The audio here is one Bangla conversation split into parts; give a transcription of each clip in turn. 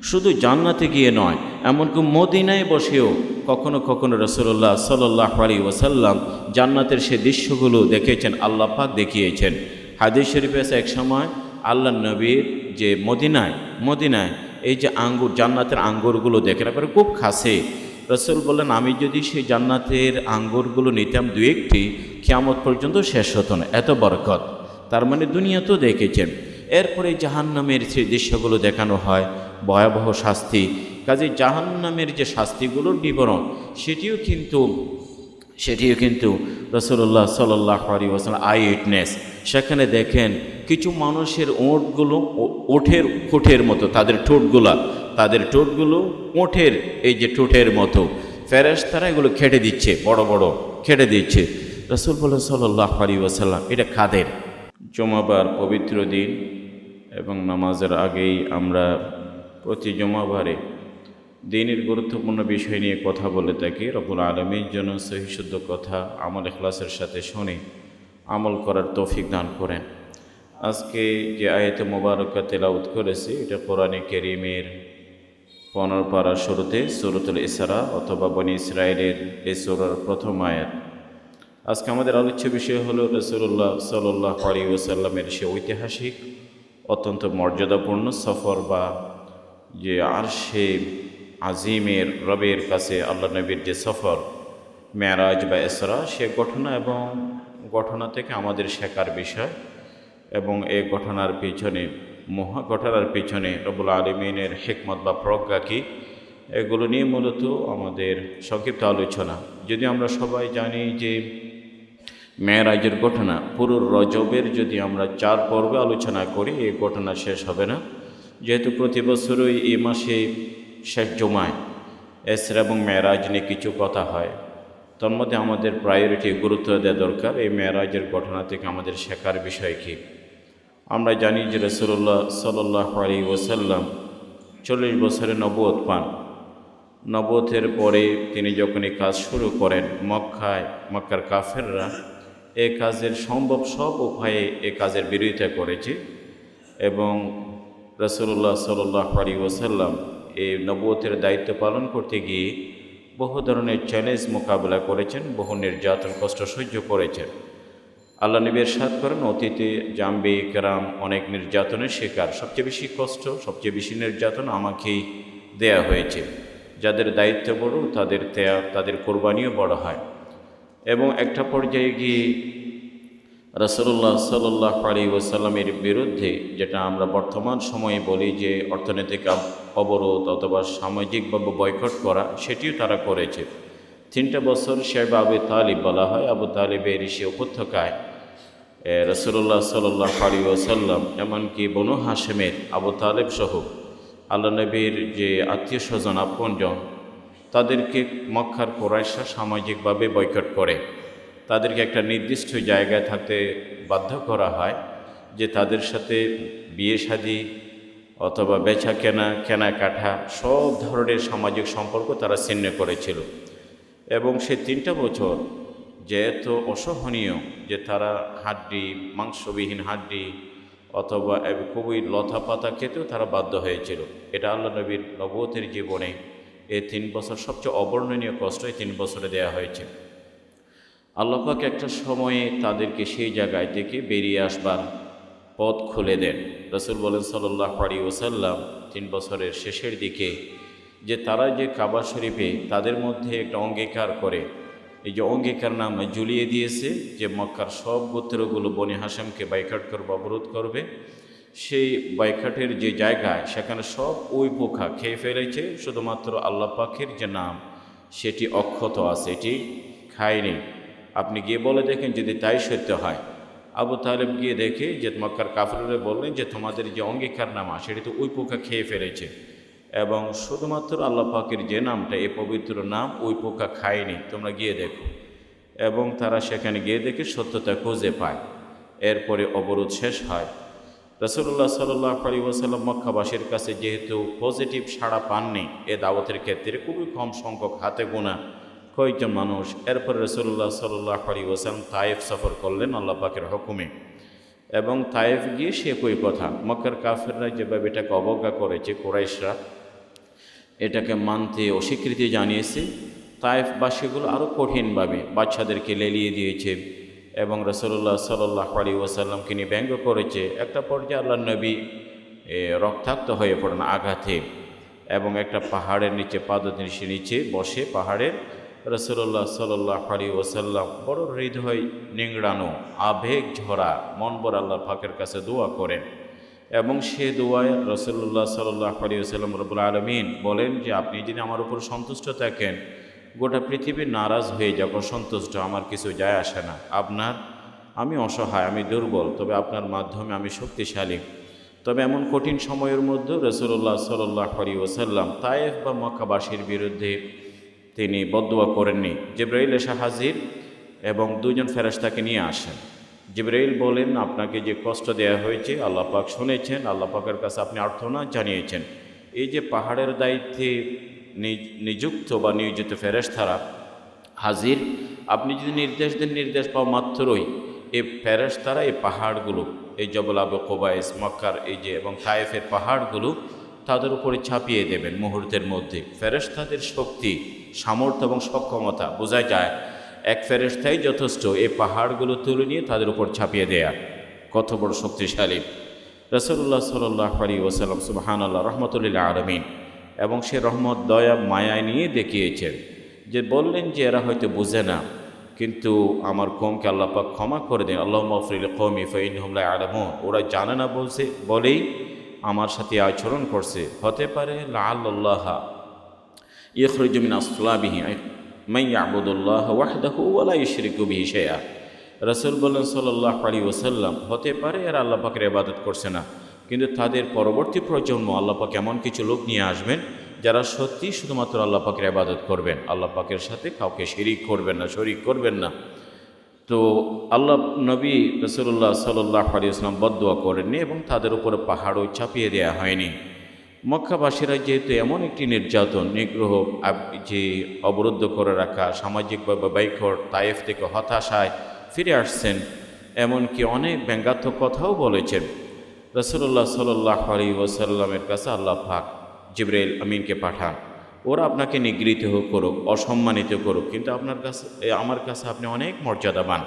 শুধু জান্নাতে গিয়ে নয়, এমনকি মদিনায় বসেও কখনো কখনো রাসূলুল্লাহ সাল্লাল্লাহু আলাইহি ওয়াসাল্লাম জান্নাতের সে দৃশ্যগুলো দেখেছেন, আল্লাহ পাক দেখিয়েছেন। হাদিস শরীফে আছে এক সময় আল্লাহ নবীর যে মদিনায় এই যে আঙ্গুর, জান্নাতের আঙ্গুরগুলো দেখে না খুব খাসে। রাসূল বললেন, আমি যদি সেই জান্নাতের আঙ্গুরগুলো নিতাম দু একটি, কিয়ামত পর্যন্ত শেষ হতো না, এত বরকত। তার মানে দুনিয়াতেও দেখেছেন। এরপরে জাহান্নামের সেই দৃশ্যগুলো দেখানো হয়, ভয়াবহ শাস্তি। কাজে জাহান্নামের যে শাস্তিগুলোর বিবরণ সেটিও কিন্তু রাসূলুল্লাহ সাল্লাল্লাহু আলাইহি ওয়াসাল্লাম আই উইটনেস। সেখানে দেখেন কিছু মানুষের ওঁটগুলো ঠোঁটের মতো, তাদের ঠোঁটগুলো ওঁটের এই যে ঠোঁটের মতো, ফেরেশতারা এগুলো খেটে দিচ্ছে, বড় বড় খেটে দিচ্ছে। রাসূল বলেন সাল্লাল্লাহু আলাইহি ওয়াসাল্লাম, এটা কাদের? জুমাবার পবিত্র দিন এবং নামাজের আগেই আমরা প্রতি জুমাবারে দিনের গুরুত্বপূর্ণ বিষয় নিয়ে কথা বলে থাকি। রব্বুল আলামিন যেন সহি শুদ্ধ কথা আমল ইখলাসের সাথে শুনে আমল করার তৌফিক দান করেন। আজকে যে আয়াতে মোবারকা তেলাওয়াত করেছি, এটা কোরআনে কারীমের 15 পারার শুরুতে সূরাতুল ইসরা অথবা বনী ইসরাঈলের এই সূরার প্রথম আয়াত। আজকে আমাদের আলোচ্য বিষয় হলো রাসূলুল্লাহ সাল্লাল্লাহু আলাইহি ওয়াসাল্লামের সে ঐতিহাসিক অত্যন্ত মর্যাদাপূর্ণ সফর, বা যে আরশে আজিমের রবের কাছে আল্লাহ নবীর যে সফর মেরাজ বা ইসরা, সে ঘটনা এবং ঘটনা থেকে আমাদের শেখার বিষয় এবং এই ঘটনার পিছনে রব্বুল আলামিনের হিকমত বা প্রজ্ঞা কী, এগুলো নিয়ে মূলত আমাদের সংক্ষিপ্ত আলোচনা। যদি আমরা সবাই জানি যে মেরাজের ঘটনা পুরো রজবের যদি আমরা 4 পর্বে আলোচনা করি, এই ঘটনা শেষ হবে না। যেহেতু প্রতি বছরই এই মাসে শেষ জুমায় ইসরা এবং মেরাজ নিয়ে কিছু কথা হয়, তার মধ্যে আমাদের প্রায়োরিটি গুরুত্ব দেওয়া দরকার এই মেরাজের ঘটনা থেকে আমাদের শেখার বিষয় কী। আমরা জানি যে রাসূলুল্লাহ সাল্লাল্লাহু আলাইহি ওয়াসাল্লাম 40 বছরে নবুয়ত পান। নবুয়তের পরে তিনি যখন এই কাজ শুরু করেন, মক্কার কাফেররা এই কাজের সম্ভব সব উপায়ে এই কাজের বিরোধিতা করেছে এবং রাসূলুল্লাহ সাল্লাল্লাহু আলাইহি ওয়াসাল্লাম এই নবুয়তের দায়িত্ব পালন করতে গিয়ে বহু ধরনের চ্যালেঞ্জ মোকাবেলা করেছেন, বহু নির্যাতন কষ্ট সহ্য করেছেন। আল্লাহ নবী ইরশাদ করেন, অতীতে জাম্বি কেরাম অনেক নির্যাতনের শিকার, সবচেয়ে বেশি কষ্ট, সবচেয়ে বেশি নির্যাতন আমাকেই দেয়া হয়েছে। যাদের দায়িত্ব বড় তাদের ত্যাগ, তাদের কোরবানিও বড় হয়। এবং একটা পর্যায়ে গিয়ে রাসূলুল্লাহ সাল্লাল্লাহু আলাইহি ওয়াসাল্লামের বিরুদ্ধে, যেটা আমরা বর্তমান সময়ে বলি যে অর্থনৈতিক অবরোধ অথবা সামাজিকভাবে বয়কট করা, সেটিও তারা করেছে। 3টা বছর শেবা আবু তালিব বলা হয়, আবু তালিবের সে উপত্যকায় রাসূলুল্লাহ সাল্লাল্লাহু আলাইহি ওয়াসাল্লাম, এমনকি বনু হাশেমের আবু তালেব সহ আল্লাহ নবীর যে আত্মীয় স্বজন আপনজন, তাদেরকে মক্কার কুরাইশরা সামাজিকভাবে বয়কট করে। তাদেরকে একটা নির্দিষ্ট জায়গায় থাকতে বাধ্য করা হয়, যে তাদের সাথে বিয়ে শাদী অথবা বেচা কেনাকাটা সব ধরনের সামাজিক সম্পর্ক তারা ছিন্ন করেছিল। এবং সে 3টা বছর যে এত অসহনীয় যে তারা মাংসবিহীন হাড্ডি অথবা খুবই লতা পাতা খেতেও তারা বাধ্য হয়েছিল। এটা আল্লাহ নবীর নবুয়তের জীবনে এই 3 বছর সবচেয়ে অবর্ণনীয় কষ্ট এই 3 বছরে দেয়া হয়েছে। আল্লাহ পাক একটা সময়ে তাদেরকে সেই জায়গায় থেকে বেরিয়ে আসবার পথ খুলে দেন। রাসূল বলেন সাল্লাল্লাহু আলাইহি ওয়াসাল্লাম 3 বছরের শেষের দিকে, যে তারা যে কাবা শরীফে তাদের মধ্যে একটা অঙ্গীকার করে, এই যে অঙ্গীকার নাম ঝুলিয়ে দিয়েছে যে মক্কার সব গোত্রগুলো বনি হাশেমকে বাইকাট করবে, অবরোধ করবে। সেই বাইকাটের যে জায়গায় সেখানে সব ওই পোকা খেয়ে ফেলেছে, শুধুমাত্র আল্লাহ পাকের যে নাম সেটি অক্ষত আছে, এটি খায়নি। আপনি গিয়ে বলে দেখেন যদি তাই সত্য হয়। আবু তালেব গিয়ে দেখে যে মক্কার কাফেররা বললেন যে তোমাদের যে অঙ্গীকারনামা সেটি তো ওই পোকা খেয়ে ফেলেছে, এবং শুধুমাত্র আল্লাহ পাকের যে নামটা, এই পবিত্র নাম ওই পোকা খায়নি, তোমরা গিয়ে দেখো। এবং তারা সেখানে গিয়ে দেখে সত্যতা খুঁজে পায়। এরপরে অবরোধ শেষ হয়। রাসূলুল্লাহ সাল্লাল্লাহু আলাইহি ওয়াসাল্লাম মক্কাবাসীর কাছে যেহেতু পজিটিভ সাড়া পাননি এ দাওয়াতের ক্ষেত্রে, খুবই কম সংখ্যক, হাতে গোনা কয়েকজন মানুষ। এরপরে রাসূলুল্লাহ সাল্লাল্লাহু আলাইহি ওয়াসাল্লাম তায়েফ সফর করলেন আল্লাহ পাকের হুকুমে। এবং তায়েফ গিয়ে সে একই কথা, মক্কার কাফেররা যেভাবে এটাকে অবজ্ঞা করেছে কুরাইশরা, এটাকে মানতে অস্বীকৃতি জানিয়েছে। তায়েফবাসীগুলো আরও কঠিনভাবে বাচ্চাদেরকে লেলিয়ে দিয়েছে এবং রাসূলুল্লাহ সাল্লাল্লাহু আলাইহি ওয়াসাল্লামকে নিয়ে ব্যঙ্গ করেছে। একটা পর্যায়ে আল্লাহর নবী রক্তাক্ত হয়ে পড়েন আঘাতে এবং একটা পাহাড়ের নিচে পাদদেশের নিচে বসে পাহাড়ের রাসূলুল্লাহ সাল্লাল্লাহু আলাইহি ওয়াসাল্লাম বড় হৃদয় নিংড়ানো আবেগ ঝরা মন ভরে আল্লাহ পাকের কাছে দোয়া করেন এবং সে দোয়ায় রাসূলুল্লাহ সাল্লাল্লাহু আলাইহি ওয়াসাল্লাম রব্বুল আলামিন বলেন যে আপনি যদি আমার উপর সন্তুষ্ট থাকেন, গোটা পৃথিবী নারাজ হয়ে যাক, অসন্তুষ্ট, আমার কিছু যায় আসে না। আমি অসহায়, আমি দুর্বল, তবে আপনার মাধ্যমে আমি শক্তিশালী। তবে এমন কঠিন সময়ের মধ্যে রাসূলুল্লাহ সাল্লাল্লাহু আলাইহি ওয়াসাল্লাম তায়েফ বা মক্কাবাসীর বিরুদ্ধে তিনি বদদুয়া করেননি। জিবরাইল এসে হাজির এবং দুজন ফেরেশতাকে নিয়ে আসেন। জিবরাইল বলেন, আপনাকে যে কষ্ট দেওয়া হয়েছে আল্লাহ পাক শুনেছেন, আল্লাহ পাকের কাছে আপনি আর্তনাদ জানিয়েছেন। এই যে পাহাড়ের দায়িত্বে নিযুক্ত বা নিয়োজিত ফেরেশতারা হাজির, আপনি যদি নির্দেশ দেন, নির্দেশ পাওয়া মাত্রই এই ফেরেশতারা এই পাহাড়গুলো, এই জবল আবু কুবাইস, মক্কার এই যে এবং তায়েফের পাহাড়গুলো তাদের উপরে ছাপিয়ে দেবেন মুহূর্তের মধ্যে। ফেরেশতাদের শক্তি, সামর্থ্য এবং সক্ষমতা বোঝা যায়। এক ফেরেশতাই যথেষ্ট এই পাহাড়গুলো তুলে নিয়ে তাদের উপর ছাপিয়ে দেয়া, কত বড় শক্তিশালী। রাসূলুল্লাহ সাল্লাল্লাহু আলাইহি ওয়াসাল্লাম সুবহানাল্লাহ রাহমাতুল লিল আলামিন এবং সে রহমত দয়া মায়ায় নিয়ে দেখিয়েছেন যে বললেন যে এরা হয়তো বুঝে না, কিন্তু আমার কওমকে আল্লাহ পাক ক্ষমা করে দেন। আল্লাহুম্মা ইগফির লিকওমি ফাইন্নাহুম লা ইয়ালামুন, ওরা জানে না বলেই আমার সাথে আচরণ করছে। হতে পারে লাআল্লাল্লাহ ইখরিজু মিন আসলাবিহি মান ইয়াবুদুল্লাহ ওয়াহদাহু ওয়া লা ইউশরিকু বিহি শাইআ। রাসূল বলেন সাল্লাল্লাহু আলাইহি ওয়াসাল্লাম, হতে পারে এরা আল্লাহ পাকের ইবাদত করছে না, কিন্তু তাদের পরবর্তী প্রজন্ম আল্লাহ পাক এমন কিছু লোক নিয়ে আসবেন যারা সত্যি শুধুমাত্র আল্লাহ পাকের ইবাদত করবেন, আল্লাহ পাকের সাথে কাউকে শরীক করবেন না। তো আল্লাহ নবী রাসূলুল্লাহ সাল্লাল্লাহু আলাইহি ওয়াসাল্লাম বদদুয়া করেননি এবং তাদের উপরে পাহাড়ও চাপিয়ে দেওয়া হয়নি। মক্কাবাসীরা যেহেতু এমন একটি নির্যাতন, নিগ্রহ, যে অবরুদ্ধ করে রাখা, সামাজিকভাবে বাইকট, তায়েফ থেকে হতাশায় ফিরে আসছেন, এমনকি অনেক ব্যঙ্গাত্মক কথাও বলেছেন। রাসূলুল্লাহ সাল্লাল্লাহু আলাইহি ওয়াসাল্লামের কাছে আল্লাহ পাক জিবরাইল আমিনকে পাঠান, ওরা আপনাকে নিগৃহীত করুক, অসম্মানিত করুক, কিন্তু আমার কাছে আপনি অনেক মর্যাদাবান।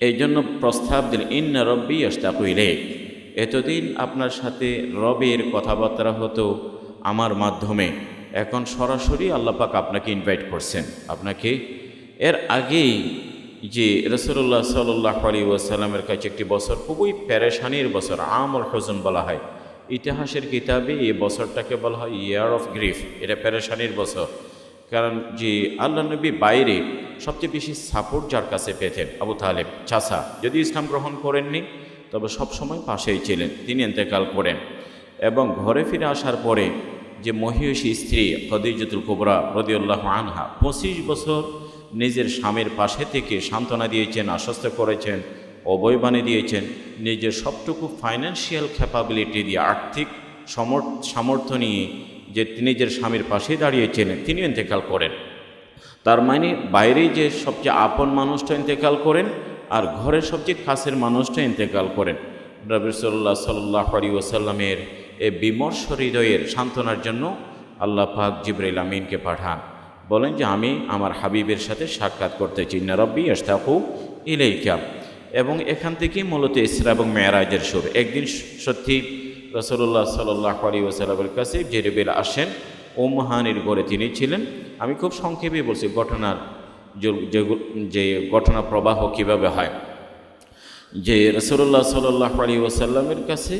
এই জন্য প্রস্তাব দিলেন, ইন্না রব্বি ইয়াশতাকু ইলাইক। এতদিন আপনার সাথে রবের কথাবার্তা হতো আমার মাধ্যমে, এখন সরাসরি আল্লাহ পাক আপনাকে ইনভাইট করছেন। আপনাকে এর আগেই যে রাসূলুল্লাহ সাল্লাল্লাহু আলাইহি ওয়াসাল্লামের কাছে একটি বছর খুবই পেরেশানির বছর, আমুল হুজন বলা হয় ইতিহাসের কিতাবে। এই বছরটাকে বলা হয় ইয়ার অফ গ্রিফ, এটা পেরেশানির বছর। কারণ যে আল্লাহ নবী বাইরে সবচেয়ে বেশি সাপোর্ট যার কাছে পেতেন, আবু তালেব চাচা, যদি ইসলাম গ্রহণ করেননি তবে সবসময় পাশেই ছিলেন, তিনি ইন্তেকাল করেন। এবং ঘরে ফিরে আসার পরে যে মহিষী স্ত্রী খাদিজাতুল কুবরা রাদিয়াল্লাহু আনহা 25 বছর নিজের স্বামীর পাশে থেকে সান্ত্বনা দিয়েছেন, আশ্বস্ত করেছেন, অভয়বাণী দিয়েছেন, নিজের সবটুকু ফাইন্যান্সিয়াল ক্যাপাবিলিটি দিয়ে, আর্থিক সামর্থ্য নিয়ে যে নিজের স্বামীর পাশে দাঁড়িয়েছিলেন, তিনি ইন্তেকাল করেন। তার মানে বাইরে যে সবচেয়ে আপন মানুষটা ইন্তেকাল করেন আর ঘরের সবচেয়ে কাছের মানুষটা ইন্তেকাল করেন। রাসূলুল্লাহ সাল্লাল্লাহু আলাইহি ওয়াসাল্লামের এই বিমর্ষ হৃদয়ের সান্ত্বনার জন্য আল্লাহ পাক জিবরাইল আমিনকে পাঠান, বলেন যে আমি আমার হাবিবের সাথে সাক্ষাৎ করতে চাই, ইন্না রব্বি ইয়াশতাকু ইলাইকা। এবং এখান থেকেই মূলত ইসরা এবং মেরাজের শুরু। একদিন সত্যি রাসূলুল্লাহ সাল্লাল্লাহু আলাইহি ওয়াসাল্লামের কাছে জিবরাইল আসেন, উম্মাহানির ঘরে তিনি ছিলেন। আমি খুব সংক্ষেপে বলছি ঘটনার যে ঘটনা প্রবাহ কীভাবে হয়। যে রাসূলুল্লাহ সাল্লাল্লাহু আলাইহি ওয়াসাল্লামের কাছে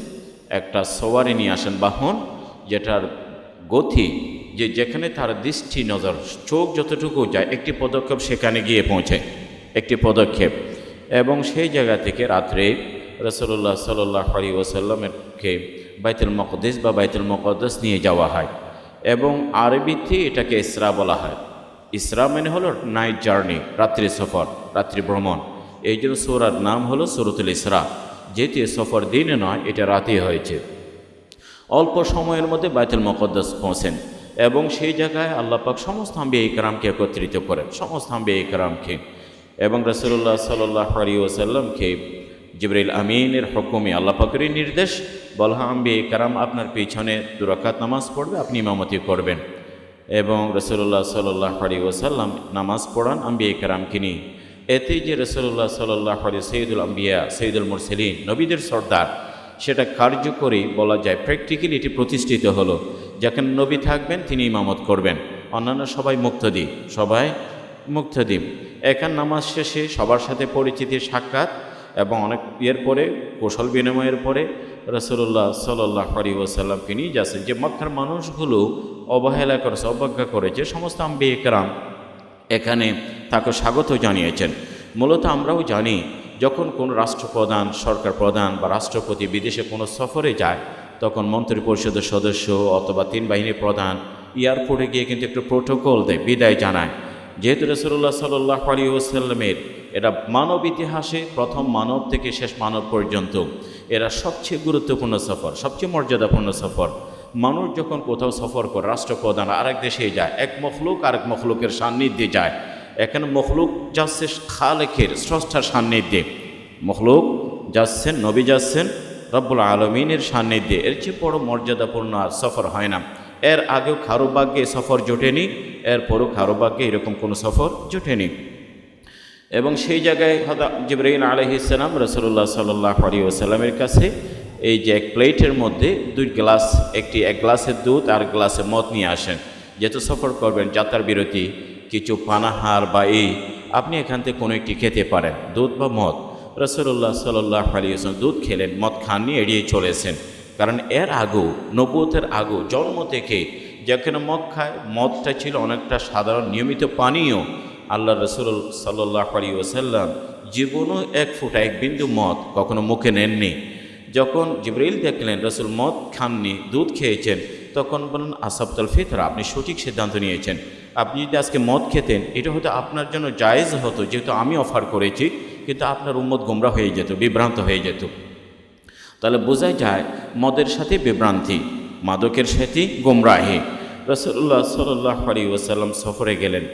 একটা সওয়ারি নিয়ে আসেন, বাহন যেটার গতি, যেখানে তার দৃষ্টি নজর চোখ যতটুকু যায় একটি পদক্ষেপ সেখানে গিয়ে পৌঁছায়, একটি পদক্ষেপ। এবং সেই জায়গা থেকে রাত্রে রাসূলুল্লাহ সাল্লাল্লাহু আলাইহি ওয়াসাল্লামকে বাইতুল মাকদিস বা বাইতুল মুকাদ্দাস নিয়ে যাওয়া হয়। এবং আরবিতে এটাকে ইসরা বলা হয়। ইসরা মানে হলো নাইট জার্নি, রাত্রি সফর, রাত্রি ভ্রমণ। এই জন্য সূরার নাম হলো সূরাতুল ইসরা, যেহেতু সফর দিনে নয়, এটা রাতে হয়েছে। অল্প সময়ের মধ্যে বাইতুল মুকাদ্দাস পৌঁছেন এবং সেই জায়গায় আল্লাহ পাক সমস্ত আম্বিয়া ইকরামকে একত্রিত করেন, সমস্ত আম্বিয়া ইকরামকে। এবং রাসূলুল্লাহ সাল্লাল্লাহু আলাইহি ওয়াসাল্লামকে জিবরাইল আমিনের হুকুমে, আল্লাহ পাকেরই নির্দেশ, বলা আম্বিয়া কেরাম আপনার পিছনে 2 রাকাত নামাজ পড়বে, আপনি ইমামতি করবেন। এবং রাসূলুল্লাহ সাল্লাল্লাহু আলাইহি ওয়াসাল্লাম নামাজ পড়ান আম্বিয়া কেরামকে নিয়ে। এতেই যে রাসূলুল্লাহ সাল্লাল্লাহু আলাইহি সৈয়দুল আম্বিয়া সৈয়দুল মুরসালিন, নবীদের সর্দার, সেটা কার্যকরী বলা যায়, প্র্যাকটিক্যালি এটি প্রতিষ্ঠিত হলো। যেখানে নবী থাকবেন তিনি ইমামত করবেন, অন্যান্য সবাই মুক্তদি, সবাই মুক্তদি। এখান নামাজ শেষে সবার সাথে পরিচিতির সাক্ষাৎ এবং অনেক পরে কৌশল বিনিময়ের পরে রাসূলুল্লাহ সাল্লাল্লাহু আলাইহি ওয়াসাল্লামকে নিয়ে যাচ্ছেন। যে মক্কার মানুষগুলো অবহেলা করেছে, অবজ্ঞা করেছে, সমস্ত আম্বিয়া কেরাম এখানে তাকে স্বাগত জানিয়েছেন। মূলত আমরাও জানি, যখন কোনো রাষ্ট্রপ্রধান, সরকার প্রধান বা রাষ্ট্রপতি বিদেশে কোনো সফরে যায়, তখন মন্ত্রী পরিষদের সদস্য অথবা 3 বাহিনীর প্রধান এয়ারপোর্টে গিয়ে কিন্তু একটু প্রোটোকল দেয়, বিদায় জানায়। যেহেতু রাসূলুল্লাহ সাল্লাল্লাহু আলাইহি ওয়াসাল্লামের এরা মানব ইতিহাসে প্রথম মানব থেকে শেষ মানব পর্যন্ত এরা সবচেয়ে গুরুত্বপূর্ণ সফর, সবচেয়ে মর্যাদাপূর্ণ সফর। মানুষ যখন কোথাও সফর করে, রাষ্ট্রপ্রধান আরেক দেশে যায়, এক মখলুক আরেক মখলুকের সান্নিধ্যে যায়। এখানে মখলুক যাচ্ছে খালেকের, স্রষ্টার সান্নিধ্যে, মখলুক যাচ্ছেন, নবী যাচ্ছেন রব্বুল আলমিনের সান্নিধ্যে। এর চেয়ে বড় মর্যাদাপূর্ণ আর সফর হয় না। এর আগেও কারো ভাগ্যে সফর জোটেনি, এরপরও কারো ভাগ্যে এরকম কোনো সফর জোটেনি। এবং সেই জায়গায় জিবরাইল আলাইহিস সালাম রাসূলুল্লাহ সাল্লাল্লাহু আলাইহি ওয়াসাল্লামের কাছে এই যে এক প্লেটের মধ্যে 2 গ্লাস, এক গ্লাসের দুধ আর গ্লাসে মদ নিয়ে আসেন। যেহেতু সফর করবেন, যাত্রার বিরতি, কিছু পানাহার বা আপনি এখান থেকে কোনো একটি খেতে পারেন, দুধ বা মদ। রাসূলুল্লাহ সাল্লাল্লাহু আলাইহি ওয়াসাল্লাম দুধ খেলেন, মদ খাননি, এড়িয়ে চলেছেন। কারণ এর আগেও, নবুয়তের আগেও, জন্ম থেকে যেখানে মক্কায় মদটা ছিল অনেকটা সাধারণ নিয়মিত পানীয়, আল্লাহ রাসূল সাল্লাল্লাহু আলাইহি ওয়াসাল্লাম জীবনও 1 ফোঁটা 1 বিন্দু মদ কখনো মুখে নেননি। যখন জিবরাইল দেখলেন রাসূল মদ খাননি, দুধ খেয়েছেন, তখন বললেন আসাবতুল ফিতরা, আপনি সঠিক সিদ্ধান্ত নিয়েছেন। আপনি যদি আজকে মদ খেতেন, এটা হয়তো আপনার জন্য জায়েজ হতো, যেহেতু আমি অফার করেছি, কিন্তু আপনার উম্মত গোমরাহ হয়ে যেত, বিভ্রান্ত হয়ে যেত। তাহলে বোঝা যায় মদের সাথে বিভ্রান্তি, মাদকের সাথে গোমরাহি। রাসূলুল্লাহ সাল্লাল্লাহু আলাইহি ওয়াসাল্লাম সফরে গেলেন,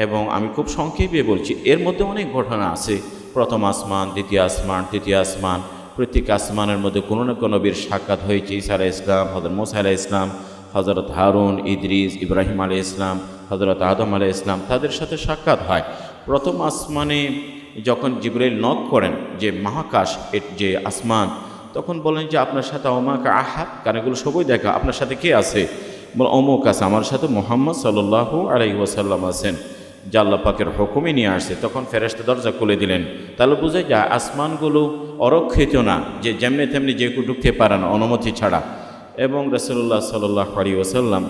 এবং আমি খুব সংক্ষেপে বলছি, এর মধ্যে অনেক ঘটনা আছে। প্রথম আসমান, দ্বিতীয় আসমান, তৃতীয় আসমান, প্রত্যেক আসমানের মধ্যে কোনো না কোনো নবীর সাক্ষাৎ হয়েছে। ঈসা আলাইহিস সালাম, হযরত মুসা আলাইহিস সালাম, হযরত হারুন, ইদ্রিস, ইব্রাহিম আলাইহিস সালাম, হযরত আদম আলাইহিস সালাম, তাদের সাথে সাক্ষাৎ হয়। প্রথম আসমানে যখন জিবরাইল নক করেন, যে মহাকাশ, যে আসমান, তখন বলেন যে আপনার সাথে ওমাকা আহাদ, কারণ এগুলো সবই দেখা, আপনার সাথে কে আছে? বল অমুক আছে, আমার সাথে মুহাম্মদ সাল্লাল্লাহু আলাইহি ওয়াসাল্লাম আছেন, যা আল্লাহ পাকের হুকুমে নিয়ে আসছে। তখন ফেরেশতা দরজা খুলে দিলেন। তাহলে বোঝা যায় আসমানগুলো অরক্ষিত না, যে যেমনি তেমনি যে কেউ ঢুকতে পারে না অনুমতি ছাড়া। এবং রাসূলুল্লাহ সাল্লাল্লাহু আলাইহি ওয়াসাল্লাম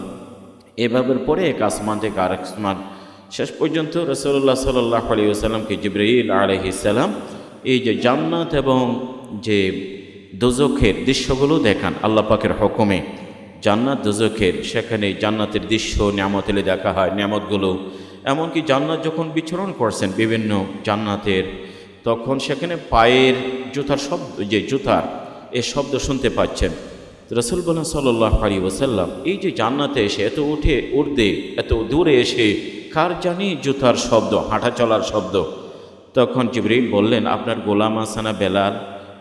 এভাবে পরে এক আসমান থেকে আরেক আসমান, শেষ পর্যন্ত রাসূলুল্লাহ সাল্লাল্লাহু আলাইহি ওয়াসাল্লামকে জিবরাইল আলাইহিস সালাম এই যে জান্নাত এবং যে দোজখের দৃশ্যগুলো দেখান আল্লাহ পাকের হুকুমে। জান্নাত দোজখের, সেখানে জান্নাতের দৃশ্য, নিয়ামতেলে দেখা হয় নিয়ামতগুলো। এমনকি জান্নাত যখন বিচরণ করছেন বিভিন্ন জান্নাতের, তখন সেখানে পায়ের জুতার শব্দ, যে জুতার এই শব্দ শুনতে পাচ্ছেন। রাসূল বলেন সাল্লাল্লাহু আলাইহি ওয়াসাল্লাম, এই যে জান্নাতে এসে এত উর্ধে এত দূরে এসে কার জানি জুতার শব্দ, হাঁটা চলার শব্দ। তখন জিবরাইল বললেন, আপনার গোলাম আসানা বেলাল,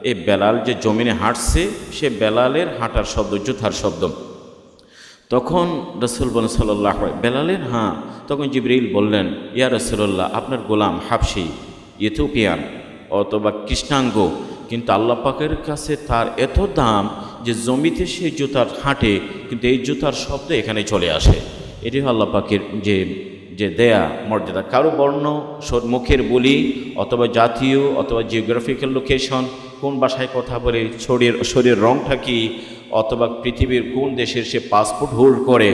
এই বেলাল যে জমিনে হাঁটছে, সে বেলালের হাঁটার শব্দ, জুতার শব্দ। তখন রাসূল বলেন সাল্লাল্লাহু আলাইহি বেলালের, হ্যাঁ। তখন জিবরাইল বললেন, ইয়া রাসূলুল্লাহ, আপনার গোলাম হাবশি, ইথিওপিয়ান অথবা কৃষ্ণাঙ্গ, কিন্তু আল্লাহ পাকের কাছে তার এত দাম যে জমিতে সে জুতার হাঁটে, কিন্তু এই জুতার শব্দ এখানে চলে আসে। এটি আল্লাহ পাকের যে দেয়া মর্যাদা। কারো বর্ণ, মুখের বুলি, অথবা জাতীয় অথবা জিওগ্রাফিক্যাল লোকেশন, কোন ভাষায় কথা বলে, শরীরের রংটা কী, অথবা পৃথিবীর কোন দেশের সে পাসপোর্ট হোল্ড করে,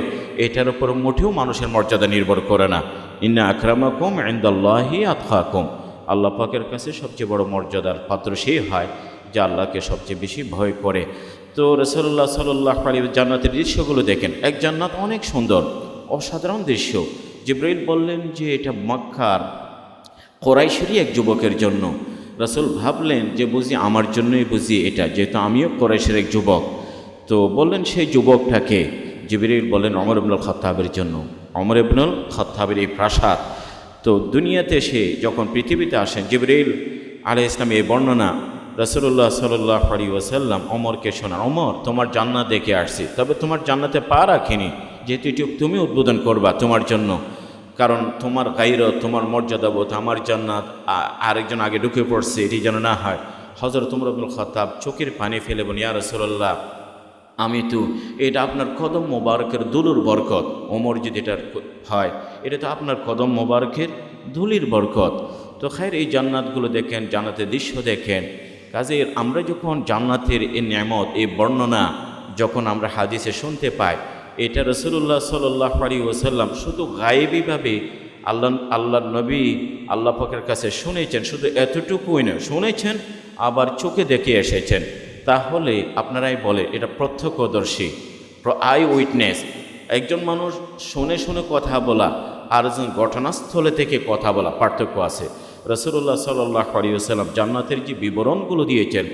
এটার উপর মোটেও মানুষের মর্যাদা নির্ভর করে না। ইন্না আকরামাকুম ইনদাল্লাহি আতকাকুম, আল্লাহ পাকের কাছে সবচেয়ে বড় মর্যাদার পাত্র সেই হয় যা আল্লাহকে সবচেয়ে বেশি ভয় করে। তো রাসূলুল্লাহ সাল্লাল্লাহু আলাইহি ওয়াসাল্লাম জান্নাতের দৃশ্যগুলো দেখেন, এক জান্নাত অনেক সুন্দর, অসাধারণ দৃশ্য। জিবরাইল বললেন যে এটা মক্কার কোরাইশেরই এক যুবকের জন্য। রাসূল ভাবলেন যে বুঝি আমার জন্যই বুঝি এটা, যেহেতু আমিও কোরাইশের এক যুবক। তো বললেন সেই যুবকটাকে। জিবরাইল বললেন ওমর ইবনুল খাত্তাবের জন্য। ওমর ইবনুল খাত্তাবের এই প্রাসাদ, তো দুনিয়াতে সে যখন পৃথিবীতে আসেন, জিবরাইল আলাইহিস সালাম এই বর্ণনা রাসূলুল্লাহ সাল্লাল্লাহু আলাইহি ওয়াসাল্লাম ওমরকে শোনান, ওমর তোমার জান্নাত দেখে আসছি, তবে তোমার জান্নাতে পা রাখিনি, যেহেতু এটি তুমি উদ্বোধন করবা তোমার জন্য, কারণ তোমার গায়রত, তোমার মর্যাদাবোধ, আমার জান্নাত আরেকজন আগে ঢুকে পড়ছে, এটি যেন না হয়। হযরত ওমর ইবনুল খাত্তাব চোখের পানি ফেলে বলেন, ইয়া রাসূলুল্লাহ, আমি তো এটা আপনার কদম মোবারকের দুলুর বরকত। ওমর যদি এটা হয়, এটা তো আপনার কদম মোবারকের ধুলির বরকত। তো খায়ের এই জান্নাতগুলো দেখেন, জান্নাতের দৃশ্য দেখেন। কাজে আমরা যখন জান্নাতের এই নেয়ামত, এই বর্ণনা যখন আমরা হাদিসে শুনতে পাই, এটা রাসূলুল্লাহ সাল্লাল্লাহু আলাইহি ওয়াসাল্লাম শুধু গায়েবীভাবে আল্লাহর নবী আল্লাহ পাকের কাছে শুনেছেন, শুধু এতটুকুই না, শুনেছেন আবার চোখে দেখে এসেছেন। তাহলে আপনারাই বলে এটা প্রত্যক্ষদর্শী, আই উইটনেস। একজন মানুষ শুনে শুনে কথা বলা আর একজন ঘটনাস্থলে থেকে কথা বলা, পার্থক্য আছে। রাসূলুল্লাহ সাল্লাল্লাহু আলাইহি ওয়াসাল্লাম জান্নাতের যে বিবরণগুলো দিয়েছেন,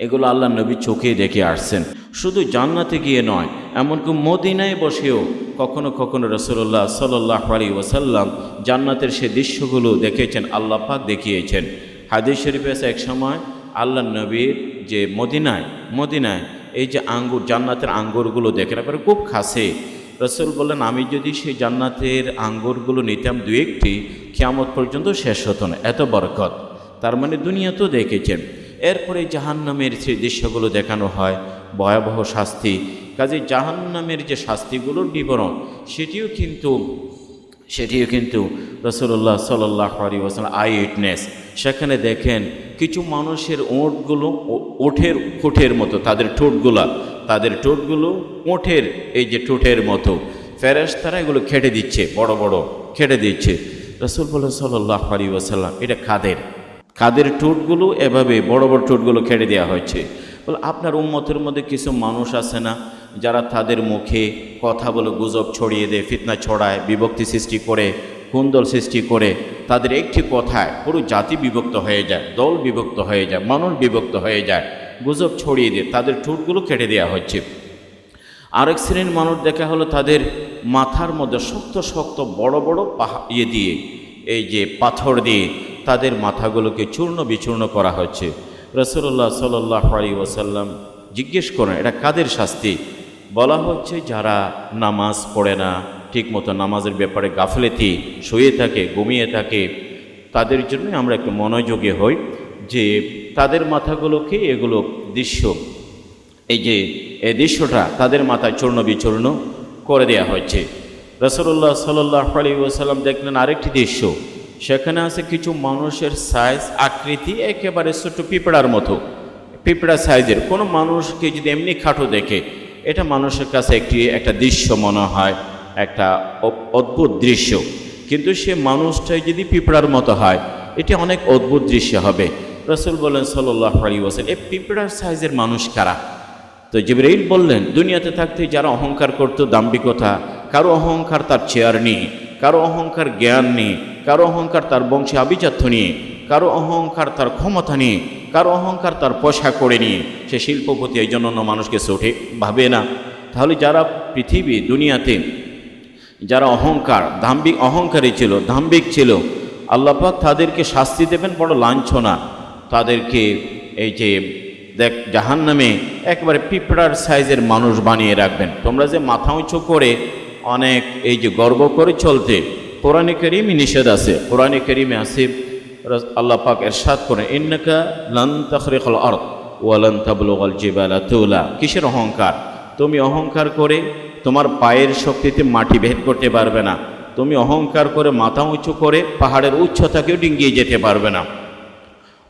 এগুলো আল্লাহ নবী চোখে দেখে আসছেন। শুধু জান্নাতে গিয়ে নয়, এমনকি মদিনায় বসেও কখনো কখনো রাসূলুল্লাহ সাল্লাল্লাহু আলাইহি ওয়াসাল্লাম জান্নাতের সে দৃশ্যগুলো দেখেছেন, আল্লাহ পাক দেখিয়েছেন। হাদিস শরীফে আছে এক সময় আল্লাহ নবীর যে মদিনায় এই যে আঙ্গুর, জান্নাতের আঙ্গুরগুলো দেখেন এবারে খুব খাসে। রাসূল বললেন, আমি যদি সেই জান্নাতের আঙ্গুরগুলো নিতাম দু একটি, কিয়ামত পর্যন্ত শেষ হতো না, এত বরকত। তার মানে দুনিয়া তো দেখেছেন। এরপরে জাহান্নামের সেই দৃশ্যগুলো দেখানো হয়, ভয়াবহ শাস্তি। কাজে জাহান্নামের যে শাস্তিগুলোর বিবরণ, সেটিও কিন্তু রাসূলুল্লাহ সাল্লাল্লাহু আলাইহি ওয়াসাল্লাম আই উইটনেস। সেখানে দেখেন কিছু মানুষের ওঁটগুলো ঠোঁটের মতো, তাদের ঠোঁটগুলো ওঁটের এই যে ঠোঁটের মতো, ফেরেশতারা এগুলো খেটে দিচ্ছে, বড় বড় খেটে দিচ্ছে। রাসূল বলেন সাল্লাল্লাহু আলাইহি ওয়াসাল্লাম, এটা কাদের ঠোঁটগুলো এভাবে বড় বড় ঠোঁটগুলো খেটে দেওয়া হয়েছে। বলে আপনার উম্মতের মধ্যে কিছু মানুষ আছে না, যারা তাদের মুখে কথা বলে গুজব ছড়িয়ে দেয়, ফিতনা ছড়ায়, বিভক্তি সৃষ্টি করে, কুন্দল সৃষ্টি করে, তাদের একটি কথায় পুরো জাতি বিভক্ত হয়ে যায়, দল বিভক্ত হয়ে যায়, মানুষ বিভক্ত হয়ে যায়, গুজব ছড়িয়ে দিয়ে তাদের ঠোঁটগুলো কেটে দেওয়া হচ্ছে। আরেক শ্রেণীর মানুষ দেখা হলো তাদের মাথার মধ্যে শক্ত শক্ত বড় বড় দিয়ে এই যে পাথর দিয়ে তাদের মাথাগুলোকে চূর্ণ বিচূর্ণ করা হচ্ছে। রাসূলুল্লাহ সাল্লাল্লাহু আলাইহি ওয়াসাল্লাম জিজ্ঞেস করেন, এটা কাদের শাস্তি? বলা হচ্ছে যারা নামাজ পড়ে না, ঠিকমতো নামাজের ব্যাপারে গাফলেতি, শুয়ে থাকে, ঘুমিয়ে থাকে, তাদের জন্য আমরা একটু মনোযোগী হই যে তাদের মাথাগুলোকে এগুলো দৃশ্য, এই দৃশ্যটা তাদের মাথায় চূর্ণ বিচূর্ণ করে দেওয়া হচ্ছে। রাসূলুল্লাহ সাল্লাল্লাহু আলাইহি ওয়াসাল্লাম দেখলেন আরেকটি দৃশ্য, সেখানে আছে কিছু মানুষের সাইজ, আকৃতি একেবারে ছোট পিঁপড়ার মতো, পিঁপড়া সাইজের। কোনো মানুষকে যদি এমনি খাটো দেখে, এটা মানুষের কাছে একটা দৃশ্য মনে হয়, একটা অদ্ভুত দৃশ্য। কিন্তু সে মানুষটাই যদি পিঁপড়ার মতো হয়, এটি অনেক অদ্ভুত দৃশ্য হবে। রাসূল বলেন সাল্লাল্লাহু আলাইহি ওয়াসাল্লাম, এই পিঁপড়ার সাইজের মানুষ কারা? তো জিবরাইল বললেন, দুনিয়াতে থাকতে যারা অহংকার করতো, দাম্ভিকতা, কারো অহংকার তার চেয়ার নিয়ে, কারো অহংকার জ্ঞান নিয়ে, কারো অহংকার তার বংশে আভিজাত্য নিয়ে, কারো অহংকার তার ক্ষমতা নিয়ে, কারো অহংকার তার পয়সা করে নিয়ে, সে শিল্পপতি, এই জন্য অন্য মানুষকে চোখে ভাবে না। তাহলে যারা দুনিয়াতে যারা অহংকারী ছিল, দাম্ভিক ছিল, আল্লাহ পাক তাদেরকে শাস্তি দেবেন বড় লাঞ্ছনা। তাদেরকে এই যে জাহান্নামে একেবারে পিঁপড়ার সাইজের মানুষ বানিয়ে রাখবেন। তোমরা যে মাথা উঁচু করে অনেক এই যে গর্ব করে চলতে, কোরআনে কারীমে নিষেধ আছে। কোরআনে কারীমে আছে, আল্লাহ পাক ইরশাদ করেন, ইন্নাকা লান তাখরিকাল আরদ ওয়া লান তাবলুগাল জিবালা তুলা। কিসের অহংকার? তুমি অহংকার করে তোমার পায়ের শক্তিতে মাটি ভেদ করতে পারবে না। তুমি অহংকার করে মাথা উঁচু করে পাহাড়ের উচ্চতাকেও ডিঙ্গিয়ে যেতে পারবে না।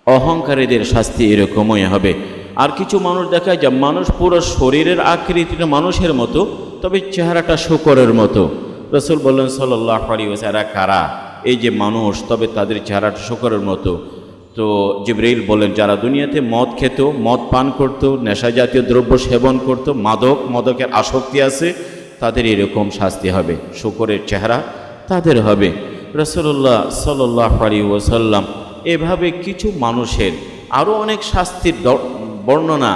অহংকারীদের শাস্তি এরকমই হবে। আর কিছু মানুষ দেখায় যে মানুষ পুরো শরীরের আকৃতিটা মানুষের মতো, তবে চেহারাটা শূকরের মতো। রাসূল বললেন সাল্লাল্লাহু আলাইহি ওয়াসাল্লাম, এরা কারা? এই যে মানুষ, তবে তাদের চেহারাটা শূকরের মতো। তো জিবরাইল বলেন, যারা দুনিয়াতে মদ খেত, মদ পান করত, নেশা জাতীয় দ্রব্য সেবন করত, মাদকের আসক্তি আছে, তাদের এরকম শাস্তি হবে, শূকরের চেহারা তাদের হবে। রাসূলুল্লাহ সাল্লাল্লাহু আলাইহি ওয়াসাল্লাম এভাবে কিছু মানুষের আরও অনেক শাস্তির বর্ণনা,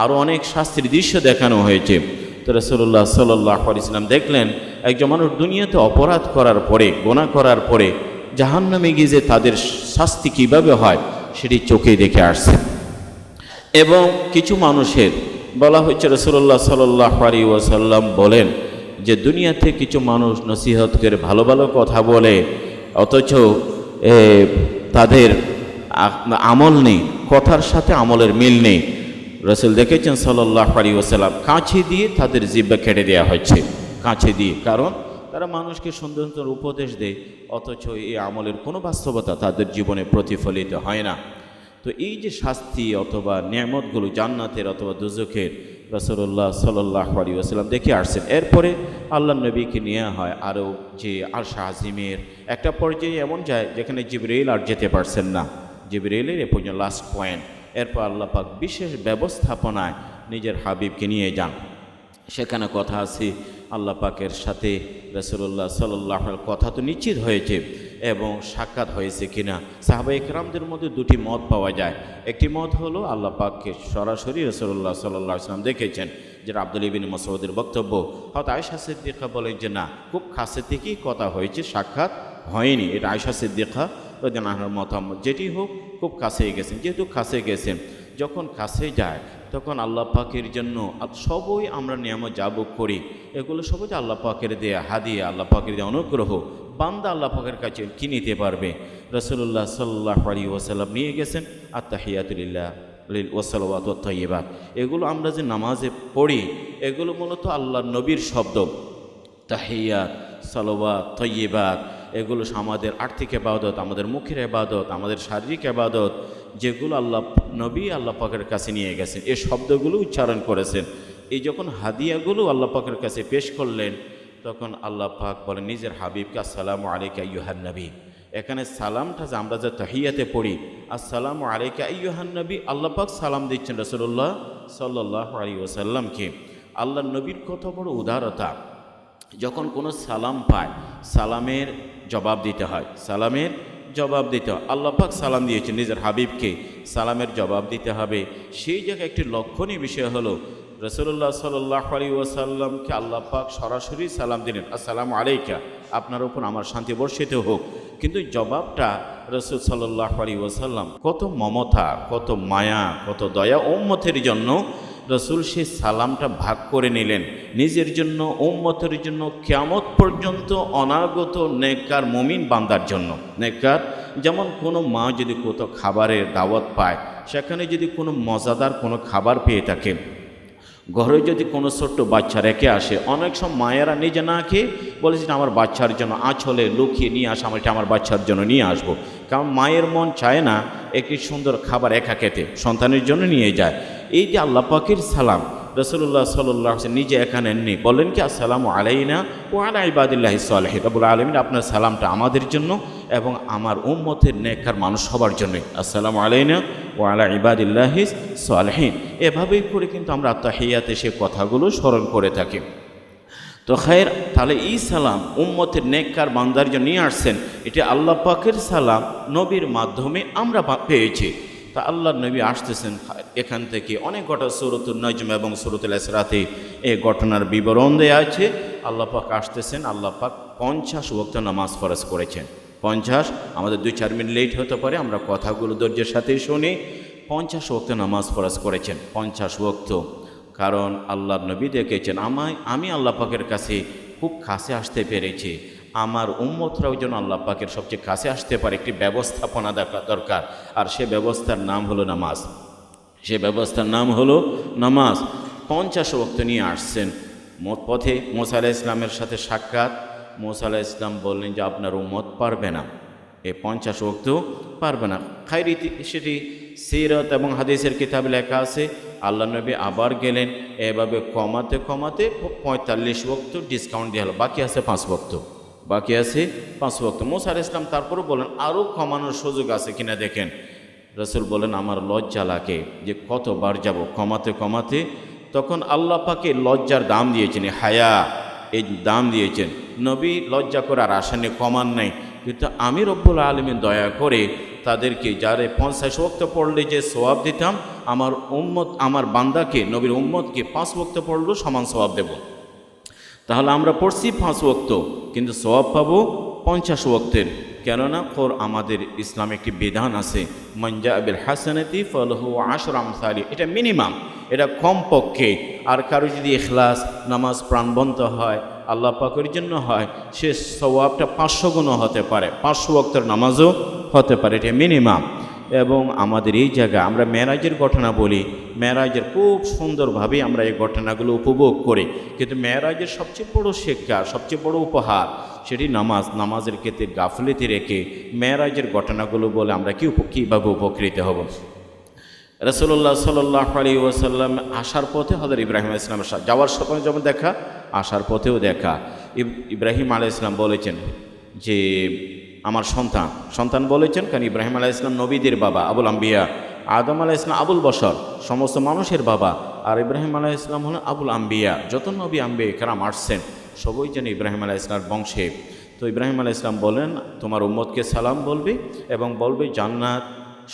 আরও অনেক শাস্তির দৃশ্য দেখানো হয়েছে। তো রাসূলুল্লাহ সাল্লাল্লাহু আলাইহি ওয়াসাল্লাম দেখলেন একজন মানুষ দুনিয়াতে অপরাধ করার পরে, গুনাহ করার পরে জাহান্নামে গিয়ে যে তাদের শাস্তি কীভাবে হয় সেটি চোখে দেখে আসছেন। এবং কিছু মানুষের বলা হয়েছে, রাসূলুল্লাহ সাল্লাল্লাহু আলাইহি ওয়াসাল্লাম বলেন যে দুনিয়াতে কিছু মানুষ নসিহত করে ভালো ভালো কথা বলে, অথচ তাদের আমল নেই, কথার সাথে আমলের মিল নেই। রাসূল দেখেছেন সাল্লাল্লাহু আলাইহি ওয়াসাল্লাম কাঁচি দিয়ে তাদের জিহ্বা কেটে দেওয়া হচ্ছে, কাঁচি দিয়ে। কারণ তারা মানুষকে সুন্দর সুন্দর উপদেশ দেয়, অথচ এই আমলের কোনো বাস্তবতা তাদের জীবনে প্রতিফলিত হয় না। তো এই যে শাস্তি অথবা নিয়ামতগুলো জান্নাতের অথবা দুজখের, রাসূলুল্লাহ সাল্লাল্লাহু আলাইহি ওয়াসাল্লাম দেখে আসছেন। এরপরে আল্লাহ নবীকে নেওয়া হয় আরও যে আরশ আজিমের একটা পর্যায়ে এমন যায় যেখানে জিবরাইল আর যেতে পারছেন না, জিবরাইলের এ পর্যন্ত লাস্ট পয়েন্ট। এরপর আল্লাহ পাক বিশেষ ব্যবস্থাপনায় নিজের হাবিবকে নিয়ে যান। সেখানে কথা আছে আল্লাহ পাকের সাথে রাসূলুল্লাহ সাল্লাল্লাহু আলাইহি কথা তো নিশ্চিত হয়েছে এবং সাক্ষাৎ হয়েছে কিনা। সাহাবায়ে কেরামদের মধ্যে দুটি মত পাওয়া যায়। একটি মত হলো আল্লাহ পাককে সরাসরি রাসূলুল্লাহ সাল্লাল্লাহু আলাইহি ওয়াসাল্লাম দেখেছেন, যেটা আব্দুল্লাহ ইবনে মাসউদের বক্তব্য। হয়তো আয়েশা সিদ্দিকা বলেন যে না, খুব কাছে থেকেই কথা হয়েছে, সাক্ষাৎ হয়নি। এটা আয়েশা সিদ্দিকা রাদিয়াল্লাহু আনহার মতামত। যেটি হোক, খুব কাছেই গেছেন। যেহেতু কাছে গেছেন, যখন কাছে যায় তখন আল্লাহ পাকের জন্য সবই আমরা নিয়ামত যা ভোগ করি এগুলো সবই আল্লাহ পাকের দেয়া হাদিয়া, আল্লাহ পাকের দেয়া অনুগ্রহ। বান্দা আল্লাহ পাকের কাছে কি নিতে পারবে? রাসূলুল্লাহ সাল্লাল্লাহু আলাইহি ওয়াসাল্লাম নিয়ে গেছেন আত-তাহিয়াতু লিল্লাহ ওয়া সালাওয়াতু ওয়াত-তাইয়্যিবাত। এগুলো আমরা যে নামাজে পড়ি এগুলো মূলত আল্লাহর নবীর শব্দ। তাহিয়াত, সালাওয়াত, তাইয়্যিবাত এগুলো আমাদের আর্থিক ইবাদত, আমাদের মুখের ইবাদত, আমাদের শারীরিক ইবাদত, যেগুলো আল্লাহ নবী আল্লাহ পাকের কাছে নিয়ে গেছেন, এই শব্দগুলো উচ্চারণ করেছেন। এই যখন হাদিয়াগুলো আল্লাহ পাকের কাছে পেশ করলেন, তখন আল্লাহ পাক বলেন নিজের হাবিবকে আসসালামু আলাইকা আইয়ুহান নবী। এখানে সালামটা যে আমরা যে তাহিয়াতে পড়ি আসসালামু আলাইকা আইয়ুহান নবী, আল্লাহ পাক সালাম দিচ্ছেন রাসূলুল্লাহ সাল্লাল্লাহু আলাইহি ওয়াসাল্লামকে। আল্লাহ নবীর কত বড় উদারতা! যখন কোনো সালাম পায় সালামের জবাব দিতে হয়, সালামের জবাব দিতে হয়। আল্লাহ পাক সালাম দিয়েছেন নিজের হাবিবকে, সালামের জবাব দিতে হবে। সেই জায়গায় একটি লক্ষণীয় বিষয় হলো রাসূলুল্লাহ সাল্লাল্লাহু আলাইহি ওয়াসাল্লামকে আল্লাহ পাক সরাসরি সালাম দিলেন, আসসালামু আলাইকা, আপনার উপর আমার শান্তি বর্ষিত হোক। কিন্তু জবাবটা রাসূল সাল্লাল্লাহু আলাইহি ওয়াসাল্লাম কত মমতা, কত মায়া, কত দয়া উম্মতের জন্য রাসূল সেই সালামটা ভাগ করে নিলেন নিজের জন্য, উম্মতের জন্য, কিয়ামত পর্যন্ত অনাগত নেককার মুমিন বান্দার জন্য। নেককার যেমন কোনো মা যদি কোথাও খাবারের দাওয়াত পায়, সেখানে যদি কোনো মজাদার কোনো খাবার পেয়ে থাকে, ঘরে যদি কোনো ছোট্ট বাচ্চা রেখে আসে, অনেক সময় মায়েরা নিজে না খেয়ে বলেছেন আমার বাচ্চার জন্য আঁচলে লুকিয়ে নিয়ে আসা, এটা আমার বাচ্চার জন্য নিয়ে আসবো। কারণ মায়ের মন চায় না একটি সুন্দর খাবার একা খেতে, সন্তানের জন্য নিয়ে যায়। এই যে আল্লাহ পাকের সালাম রাসূলুল্লাহ সাল্লাল্লাহু আলাইহি ওয়াসাল্লাম নিজে এখানে নেই, বলেন কি আসসালামু আলাইনা ওয়া আলা ইবাদিল্লাহিস সালিহিন। রব্বুল আলামিন আপনার সালামটা আমাদের জন্য এবং আমার উম্মতের নেককার মানুষ সবার জন্যই। আসসালামু আলাইনা ওয়া আলা ইবাদিল্লাহিস সালিহিন। এভাবেই করে কিন্তু আমরা তাহিয়াতে সে কথাগুলো স্মরণ করে থাকি। তো খায়ের, তাহলে এই সালাম উম্মতের নেককার বান্দার জন্য নিয়ে আসছেন, এটা আল্লাহ পাকের সালাম নবীর মাধ্যমে আমরা পেয়েছি। তা আল্লাহর নবী আসতেছেন, এখান থেকে অনেক ঘটনা সূরাতুন নাজম এবং সূরাতুল ইসরাতে এই ঘটনার বিবরণ দেয়া আছে। আল্লাহ পাক আসতেছেন, আল্লাহ পাক 50 ওয়াক্ত নামাজ ফরজ করেছেন। 50, আমাদের 2-4 মিনিট লেট হতে পারে, আমরা কথাগুলো ধৈর্যের সাথে শুনি। 50 ওয়াক্ত নামাজ ফরজ করেছেন, 50 ওয়াক্ত। কারণ আল্লাহর নবী দেখেছেন আমি আল্লাহ পাকের কাছে খুব কাছে আসতে পেরেছি, আমার উম্মতরাও যেন আল্লাহ পাকের সবচেয়ে কাছে আসতে পারে, একটি ব্যবস্থাপনা দরকার। আর সে ব্যবস্থার নাম হলো নামাজ, সে ব্যবস্থার নাম হলো নামাজ। 50 ওয়াক্ত নিয়ে আসছেন। পথে মুসা আলাইহিস সালামের সাথে সাক্ষাৎ, মুসা আলাইহিস সালাম বললেন যে আপনার উম্মত পারবে না, এই 50 ওয়াক্ত পারবে না। খায়রীতি সেটি সিরাত এবং হাদিসের কিতাবে লেখা আছে। আল্লাহ নবী আবার গেলেন, এভাবে কমাতে কমাতে 45 ওয়াক্ত ডিসকাউন্ট দেওয়া হলো, বাকি আছে 5 ওয়াক্ত, বাকি আছে 5 ওয়াক্ত। মুসা আলাইহিস সালাম তারপরে বলেন আরও কমানোর সুযোগ আছে কিনা দেখেন। রাসূল বলেন আমার লজ্জা লাগে যে কতবার যাব, কমাতে কমাতে। তখন আল্লাহ পাকে লজ্জার দাম দিয়েছেন, হায়া, এই দাম দিয়েছেন। নবী লজ্জা করে আর আসেনি, কমান নাই। কিন্তু আমি রব্বুল আলামিন দয়া করে তাদেরকে যারে 50 ওয়াক্ত পড়লে যে সওয়াব দিতাম, আমার উম্মত, আমার বান্দাকে, নবীর উম্মতকে 5 ওয়াক্ত পড়লেও সমান সওয়াব দেব। তাহলে আমরা পড়ছি 5 ওয়াক্ত, কিন্তু সওয়াব পাবো 50 ওয়াক্তের, কেননা আমাদের ইসলামে একটি বিধান আছে, মঞ্জা বিল হাসানাতি ফালাহু আশরু আমসালি, এটা মিনিমাম, এটা কমপক্ষে। আর কারো যদি ইখলাস নামাজ প্রাণবন্ত হয়, আল্লাহ পাকের জন্য হয়, সে সওয়াবটা 500 গুণও হতে পারে, 500 ওয়াক্তের নামাজও হতে পারে, এটা মিনিমাম। এবং আমাদের এই জায়গায় আমরা মেরাজের ঘটনা বলি, মেরাজের খুব সুন্দরভাবে আমরা এই ঘটনাগুলো উপভোগ করি, কিন্তু মেরাজের সবচেয়ে বড় শিক্ষা, সবচেয়ে বড় উপহার সেটি নামাজের ক্ষেত্রে গাফলিতে রেখে মেরাজের ঘটনাগুলো বলে আমরা কীভাবে উপকৃত হব। রাসূলুল্লাহ সাল্লাল্লাহু আলাইহি ওয়াসাল্লাম আসার পথে হযরত ইব্রাহিম আলাইহিস সালামের সাথে যাওয়ার সময় যেমন দেখা, আসার পথেও দেখা। ইব্রাহিম আলাইহিস সালাম বলেছেন যে আমার সন্তান বলেছেন, কারণ ইব্রাহিম আলাইহিস সালাম নবীদের বাবা, আবুল আম্বিয়া। আদম আলাইহিস সালাম আবুল বশর, সমস্ত মানুষের বাবা, আর ইব্রাহিম আলাইহিস সালাম হলেন আবুল আম্বিয়া। যত নবী আম্বিয়া কেরাম আসছেন সবই যেন ইব্রাহিম আলাইহিস সালামের বংশে। তো ইব্রাহিম আলাইহিস সালাম বলেন, তোমার উম্মতকে সালাম বলবে এবং বলবে জান্নাত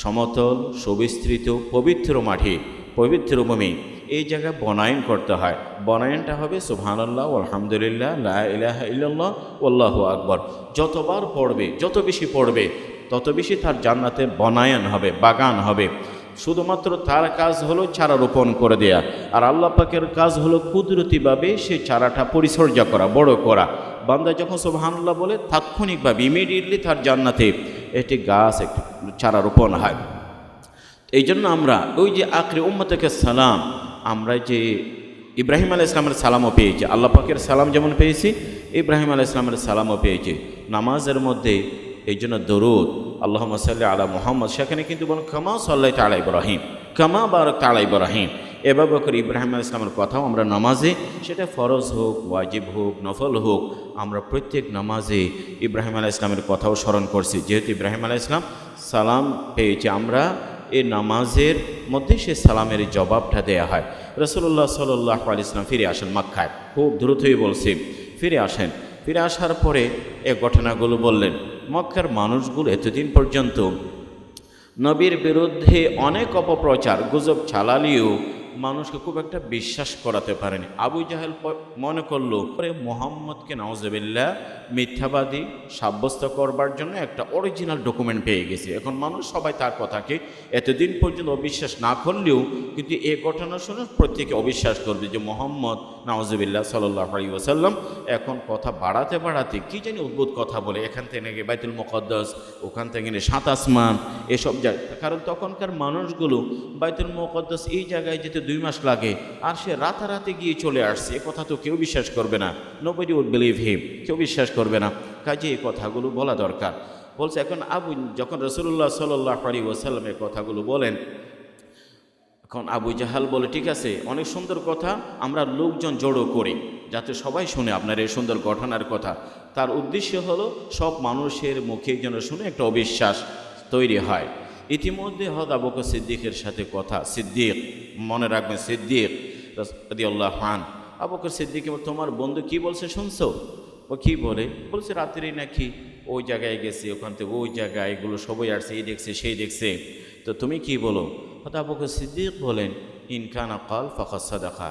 সমতল, সুবিস্তৃত, পবিত্র মাটি, পবিত্র ভূমি, এই জায়গায় বনায়ন করতে হয়। বনায়নটা হবে সুবহানাল্লাহ, আলহামদুলিল্লাহ, লা ইলাহা ইল্লাল্লাহ, আল্লাহু আকবার। যতবার পড়বে, যত বেশি পড়বে, তত বেশি তার জান্নাতে বনায়ন হবে, বাগান হবে। শুধুমাত্র তার কাজ হলো চারা রোপণ করে দেয়া, আর আল্লাহ পাকের কাজ হলো কুদরতিভাবে সেই চারাটা পরিচর্যা করা, বড় করা। বান্দা যখন সুবহানাল্লাহ বলে, তাৎক্ষণিকভাবে ইমিডিয়েটলি তার জান্নাতে একটি গাছ, একটি চারা রোপণ হয়। এই জন্য আমরা ওই যে আখরি উম্মতকে সালাম, আমরা যে ইব্রাহিম আলাইহিস সালামের সালামও পেয়েছি, আল্লাহ পাকের সালাম যেমন পেয়েছি, ইব্রাহিম আলাইহিস সালামের সালামও পেয়েছি। নামাজের মধ্যে এই জন্য দরুদ আল্লাহুম্মা সাল্লি আলা মুহাম্মদ, সেখানে কিন্তু বলেন কামা সাল্লাইতা আলা ইব্রাহিম, কামা বারাকতা আলা ইব্রাহিম। এভাবে করে ইব্রাহিম আলাইহিস সালামের কথাও আমরা নামাজে, সেটা ফরজ হোক, ওয়াজিব হোক, নফল হোক, আমরা প্রত্যেক নামাজে ইব্রাহিম আলাইহিস সালামের কথাও স্মরণ করছি। যেহেতু ইব্রাহিম আলাইহিস সালাম সালাম পেয়েছি, আমরা এই নামাজের মধ্যে সে সালামের জবাবটা দেয়া হয়। রাসূলুল্লাহ সাল্লাল্লাহু আলাইহি ওয়াসাল্লাম ফিরে আসেন মক্কায়, খুব দ্রুতই বলছি, ফিরে আসেন। ফিরে আসার পরে এ ঘটনাগুলো বললেন। মক্কার মানুষগুলো এতদিন পর্যন্ত নবীর বিরুদ্ধে অনেক অপপ্রচার গুজব চালালেও মানুষকে খুব একটা বিশ্বাস করাতে পারেনি। আবু জাহেল মনে করলো পরে মুহাম্মদকে নাউজুবিল্লাহ মিথ্যাবাদী সাব্যস্ত করবার জন্য একটা অরিজিনাল ডকুমেন্ট পেয়ে গেছে। এখন মানুষ সবাই তার কথাকে এতদিন পর্যন্ত অবিশ্বাস না করলেও কিন্তু এই ঘটনা শুনে প্রত্যেকে অবিশ্বাস করবে যে মুহাম্মদ নাউজুবিল্লাহ সাল্লাল্লাহু আলাইহি ওয়াসাল্লাম এখন কথা বাড়াতে বাড়াতে কী জানি অদ্ভুত কথা বলে, এখান থেকে নাকি বাইতুল মুকদ্দাস, ওখান থেকে নাকি 7 আসমান, এসব জায়গা। কারণ তখনকার মানুষগুলো বাইতুল মুকদ্দাস এই জায়গায় যেতে 2 মাস লাগে, আর সে রাতারাতি গিয়ে চলে আসছে, এ কথা তো কেউ বিশ্বাস করবে না। নোবডি উড বিলিভ হিম, কেউ বিশ্বাস করবে না। কাজে এই কথাগুলো বলা দরকার। বলছে এখন যখন রাসূলুল্লাহ সাল্লাল্লাহু আলাইহি ওয়াসাল্লাম এই কথাগুলো বলেন, এখন আবু জাহাল বলে ঠিক আছে, অনেক সুন্দর কথা, আমরা লোকজন জড়ো করি যাতে সবাই শুনে আপনার এই সুন্দর ঘটনার কথা। তার উদ্দেশ্য হলো সব মানুষের মুখে যেন শুনে একটা অবিশ্বাস তৈরি হয়। ইতিমধ্যে হযরত আবু বকর সিদ্দিকের সাথে কথা, সিদ্দিক মনে রাখবেন, সিদ্দিক রাদিয়াল্লাহু আনহু, আবু বকর সিদ্দিক, তোমার বন্ধু কি বলছে শুনছো? ও কি বলে? বলছে রাত্রি নাকি ওই জায়গায় গেছে, ওখান থেকে ওই জায়গায় এগুলো সবাই আসছে, এই দেখছে সেই দেখছে, তো তুমি কি বলো? হযরত আবু বকর সিদ্দিক বলেন, ইন কানা ক্বাল ফাকাদ সাদাকা।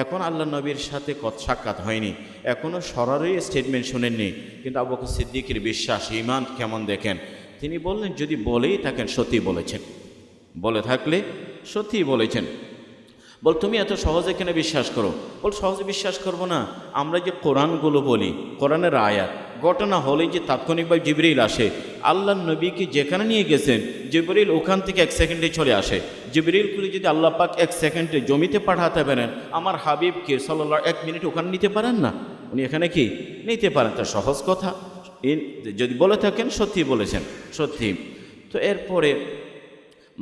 এখন আল্লাহ নবীর সাথে সাক্ষাৎ হয়নি, এখনও সরাসরি স্টেটমেন্ট শুনেননি, কিন্তু আবু বকর সিদ্দিকের বিশ্বাস, ঈমান কেমন দেখেন। তিনি বললেন যদি বলেই থাকেন সত্যি বলেছেন, বলে থাকলে সত্যিই বলেছেন। বল তুমি এত সহজে কেন বিশ্বাস করো? বল সহজে বিশ্বাস করব না, আমরা যে কোরআনগুলো বলি, কোরআনের আয়াত ঘটনা হলেই যে তাৎক্ষণিকভাবে জিবরিল আসে, আল্লাহ নবীকে যেখানে নিয়ে গেছেন জিবরিল ওখান থেকে 1 সেকেন্ডে চলে আসে। জিবরিল করে যদি আল্লাহ পাক 1 সেকেন্ডে জমিতে পাঠাতে পারেন, আমার হাবিবকে সাল্লাল্লাহু 1 মিনিট ওখানে নিতে পারেন না? উনি এখানে কি নিতে পারেন? তা সহজ কথা, যদি বলে থাকেন সত্যি বলেছেন, সত্যি। তো এরপরে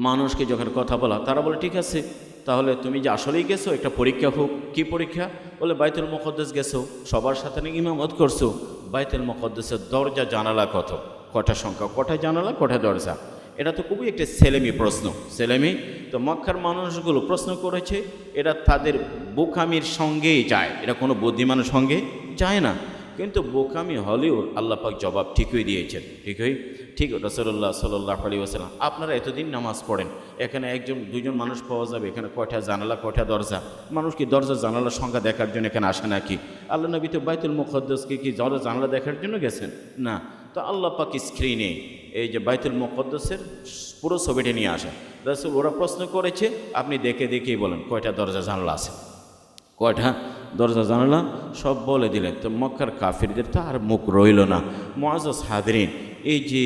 মানুষকে যখন কথা বলা, তারা বলে ঠিক আছে, তাহলে তুমি যে আসলেই গেছো, একটা পরীক্ষা হোক। কি পরীক্ষা? বলে বাইতুল মুকদ্দাস গেছো, সবার সাথে নাকি ইমামত করছো, বাইতুল মুকদ্দাসের দরজা জানালা কটা সংখ্যা, কটা জানালা, কটা দরজা? এটা তো খুবই একটা ছেলেমি প্রশ্ন, ছেলেমি। তো মক্কার মানুষগুলো প্রশ্ন করেছে, এটা তাদের বোকামির সঙ্গেই যায়, এটা কোনো বুদ্ধিমানের সঙ্গে যায় না। কিন্তু বোকামি হলেও আল্লাহ পাক জবাব ঠিকই দিয়েছেন, ঠিক রাসূলুল্লাহ সাল্লাল্লাহু আলাইহি ওয়াসাল্লাম, আপনারা এতদিন নামাজ পড়েন, এখানে 1-2 মানুষ পাওয়া যাবে, এখানে কয়টা জানালা, কয়টা দরজা? মানুষ কি দরজা জানালার সংখ্যা দেখার জন্য এখানে আসে নাকি? আল্লাহ নবী তো বাইতুল মুকদ্দাসকে কি দরজা জানালা দেখার জন্য গেছেন? না, তো আল্লাহ পাক স্ক্রিনে এই যে বাইতুল মুকদ্দাসের পুরো ছবিটা নিয়ে আসে। রাসূল ওরা প্রশ্ন করেছে, আপনি দেখে দেখেই বলেন কয়টা দরজা জানালা আছে, কয়টা দরজা জানালা, সব বলে দিলেন। তো মক্কার কাফিরদের তো আর মুখ রইল না। মুআজ্জাজ হাজরিন, এই যে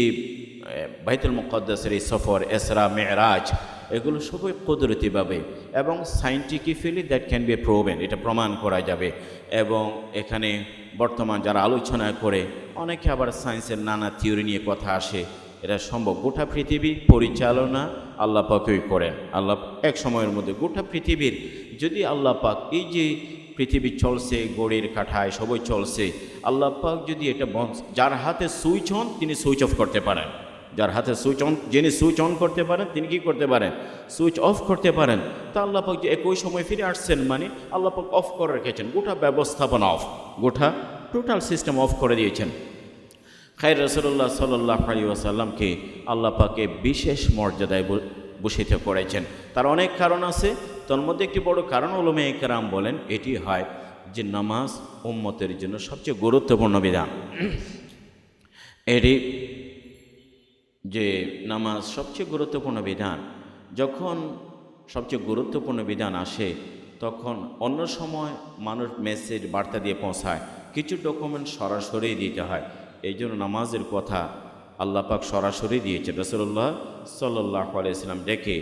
বাইতুল মুকদ্দাসের এই সফর, ইসরা মেরাজ, এগুলো সবই কুদরতিভাবে এবং scientifically that can be proven, এটা প্রমাণ করা যাবে। এবং এখানে বর্তমান যারা আলোচনা করে, অনেকে আবার সায়েন্সের নানা থিওরি নিয়ে কথা আসে, এটা সম্ভব। গোটা পৃথিবী পরিচালনা আল্লাহ পাকই করেন। আল্লাহ এক সময়ের মধ্যে গোটা পৃথিবীর যদি আল্লাহ পাক, এই যে পৃথিবী চলছে গড়ির কাঠায় সবই চলছে, আল্লাহ পাক যদি এটা যার হাতে সুইচ অন তিনি সুইচ অফ করতে পারেন, যার হাতে সুইচ অন, যিনি সুইচ অন করতে পারেন তিনি কি করতে পারেন, সুইচ অফ করতে পারেন। তা আল্লাহ পাক যে একই সময় ফিরে আসছেন, মানে আল্লাহ পাক অফ করে রেখেছেন, গোটা ব্যবস্থাপনা অফ, গোটা টোটাল সিস্টেম অফ করে দিয়েছেন। খায়র রাসূলুল্লাহ সাল্লাল্লাহু আলাইহি ওয়াসাল্লামকে আল্লাহ পাকে বিশেষ মর্যাদায় ভূষিত করেছেন। তার অনেক কারণ আছে, তার মধ্যে একটি বড় কারণ উলামায়ে কেরাম বলেন এটি হয় যে নামাজ উম্মতের জন্য সবচেয়ে গুরুত্বপূর্ণ বিধান। এটি যে নামাজ সবচেয়ে গুরুত্বপূর্ণ বিধান, যখন সবচেয়ে গুরুত্বপূর্ণ বিধান আসে তখন অন্য সময় মানুষ মেসেজ বার্তা দিয়ে পৌঁছায়, কিছু ডকুমেন্ট সরাসরি দিতে হয়। এই জন্য নামাজের কথা আল্লাহ পাক সরাসরি দিয়েছে রাসূলুল্লাহ সাল্লাল্লাহু আলাইহি ওয়াসাল্লাম ডেকে।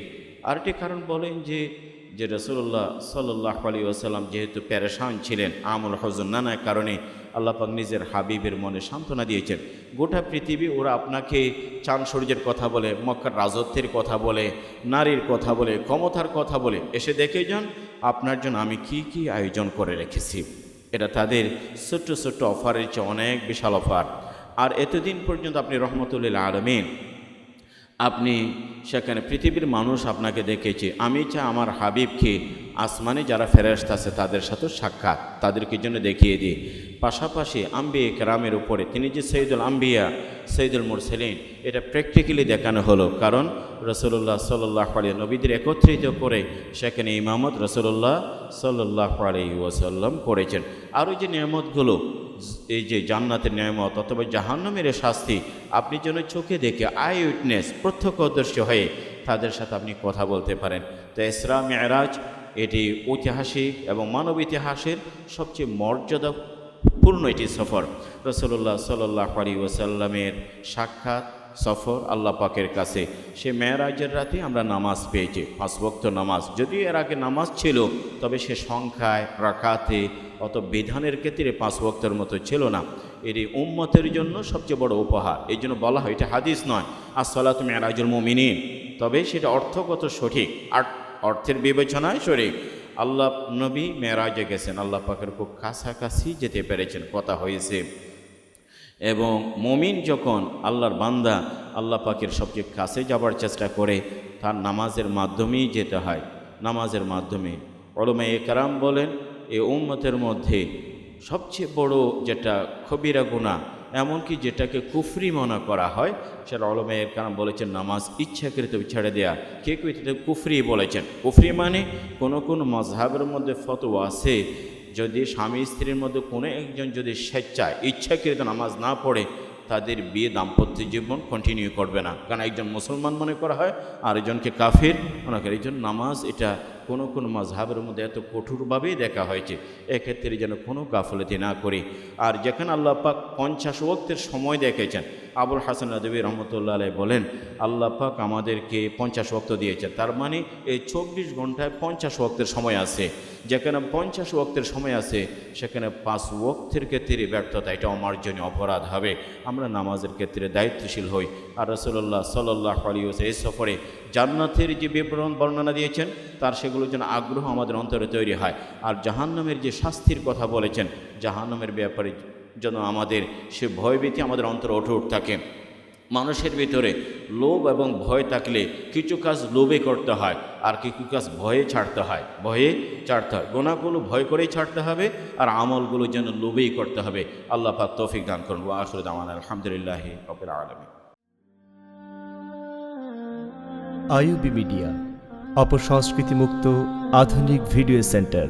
আরেকটি কারণ বলেন যে রাসূলুল্লাহ সাল্লাল্লাহু আলাইহি ওয়াসাল্লাম যেহেতু পেরেশান ছিলেন আমল হুজুন নানা কারণে, আল্লাহ পাক নিজের হাবিবের মনে সান্ত্বনা দিয়েছেন। গোটা পৃথিবী ওরা আপনাকে চাঁদ সূর্যের কথা বলে, মক্কার রাজত্বের কথা বলে, নারীর কথা বলে, ক্ষমতার কথা বলে, এসে দেখে যান আপনার জন্য আমি কি কি আয়োজন করে রেখেছি। এটা তাদের ছোট্ট ছোট্ট অফারের চেয়ে অনেক বিশাল অফার। আর এতদিন পর্যন্ত আপনি রহমতুল লিল আলামিন, আপনি সেখানে পৃথিবীর মানুষ আপনাকে দেখেছে। আমি চাই আমার হাবিবকে আসমানে যারা ফেরেশতা আছে তাদের সাথে সাক্ষাৎ তাদেরকে জন্য দেখিয়ে দিই। পাশাপাশি আম্বিয়া কেরামের উপরে তিনি যে সৈয়দুল আম্বিয়া সৈয়দুল মুরসালিন, এটা প্র্যাকটিক্যালি দেখানো হলো। কারণ রাসূলুল্লাহ সাল্লাল্লাহু আলাইহি নবীদের একত্রিত করে সেখানে ইমামত রাসূলুল্লাহ সাল্লাল্লাহু আলাইহি ওয়াসাল্লাম করেছেন। আর ওই যে নিয়ামতগুলো, এই যে জান্নাতের নিয়ামত অথবা জাহান্নামের শাস্তি, আপনি যেন চোখে দেখে আই উইটনেস প্রত্যক্ষদর্শী হয়ে তাদের সাথে আপনি কথা বলতে পারেন। তো ইসরা মেরাজ এটি ঐতিহাসিক এবং মানব ইতিহাসের সবচেয়ে মর্যাদাপূর্ণ এটি সফর। রাসূলুল্লাহ সাল্লাল্লাহু আলাইহি ওয়াসাল্লামের সাক্ষাৎ সফর আল্লাহ পাকের কাছে। সে মেরাজের রাতে আমরা নামাজ পেয়েছি, 5 ওয়াক্ত নামাজ। যদিও এর আগে নামাজ ছিল, তবে সে সংখ্যায়, রাকাতে, অত বিধানের ক্ষেত্রে 5 ওয়াক্তের মতো ছিল না। এটি উম্মতের জন্য সবচেয়ে বড় উপহার। এই জন্য বলা হয় এটা হাদিস নয়, আসসালাতু মিরাজুল মুমিনিন, তবে সেটা অর্থগত সঠিক, আর অর্থের বিবেচনায় সঠিক। আল্লাহ নবী মেরাজে গেছেন, আল্লাহ পাকের খুব কাছাকাছি যেতে পেরেছেন, কথা হয়েছে। এবং মুমিন যখন আল্লাহর বান্দা আল্লাহ পাকের সবচেয়ে কাছে যাবার চেষ্টা করে, তার নামাজের মাধ্যমেই যেতে হয়। নামাজের মাধ্যমে উলামায়ে কেরাম বলেন এই উম্মতের মধ্যে সবচেয়ে বড় যেটা কবিরা গুনাহ, এমনকি যেটাকে কুফরি মনে করা হয়, সেটা উলামায়ে কেরাম বলেছেন নামাজ ইচ্ছাকৃত ছেড়ে দেয়া। কেউ কেউ এটাকে কুফরি বলেছেন। কুফরি মানে কোনো মাযহাবের মধ্যে ফতোয়া আছে, যদি স্বামী স্ত্রীর মধ্যে কোনো একজন যদি স্বেচ্ছায় ইচ্ছাকৃত নামাজ না পড়ে, তাদের বিয়ে দাম্পত্য জীবন কন্টিনিউ করবে না। কারণ একজন মুসলমান মনে করা হয়, আরেকজনকে কাফির মনে করে। এই জন্য নামাজ এটা কোনো মাযহাবের মধ্যে এত কঠোরভাবেই দেখা হয়েছে। এক্ষেত্রে যেন কোনো গাফলতি না করি। আর যেখানে আল্লাহ পাক 50 ওয়াক্তের সময় দেখেছেন, আবুল হাসান নাদভী রহমতুল্লাহ আলাইহি বলেন আল্লাহ পাক আমাদেরকে 50 ওয়াক্ত দিয়েছেন। তার মানে এই 24 ঘন্টায় 50 ওয়াক্তের সময় আছে। যেখানে 50 ওয়াক্তের সময় আছে, সেখানে 5 ওয়াক্তের ক্ষেত্রে ব্যর্থতা, এটা অমার্জনীয় অপরাধ হবে। আমরা নামাজের ক্ষেত্রে দায়িত্বশীল হই। আর রাসূলুল্লাহ সাল্লাল্লাহু আলাইহি ওয়াসাল্লাম এই সফরে জান্নাতের যে বিবরণ বর্ণনা দিয়েছেন, তার সেগুলোর জন্য আগ্রহ আমাদের অন্তরে তৈরি হয়। আর জাহান্নামের যে শাস্তির কথা বলেছেন, জাহান্নামের ব্যাপারে যেন আমাদের সে ভয়ভীতি আমাদের অন্তরে অটুট থাকে। মানুষের ভিতরে লোভ এবং ভয় থাকলে কিছু কাজ লোভে করতে হয়, আর কিছু কাজ ভয়ে ছাড়তে হয়। গুনাহগুলো ভয় করেই ছাড়তে হবে, আর আমলগুলো যেন লোভেই করতে হবে। আল্লাহ পাক তৌফিক দান করুন। ওয়া আখিরু দাওয়ানা আলহামদুলিল্লাহি রাব্বিল আলামিন। আইইউবি মিডিয়া, অপসংস্কৃতি মুক্ত আধুনিক ভিডিও সেন্টার।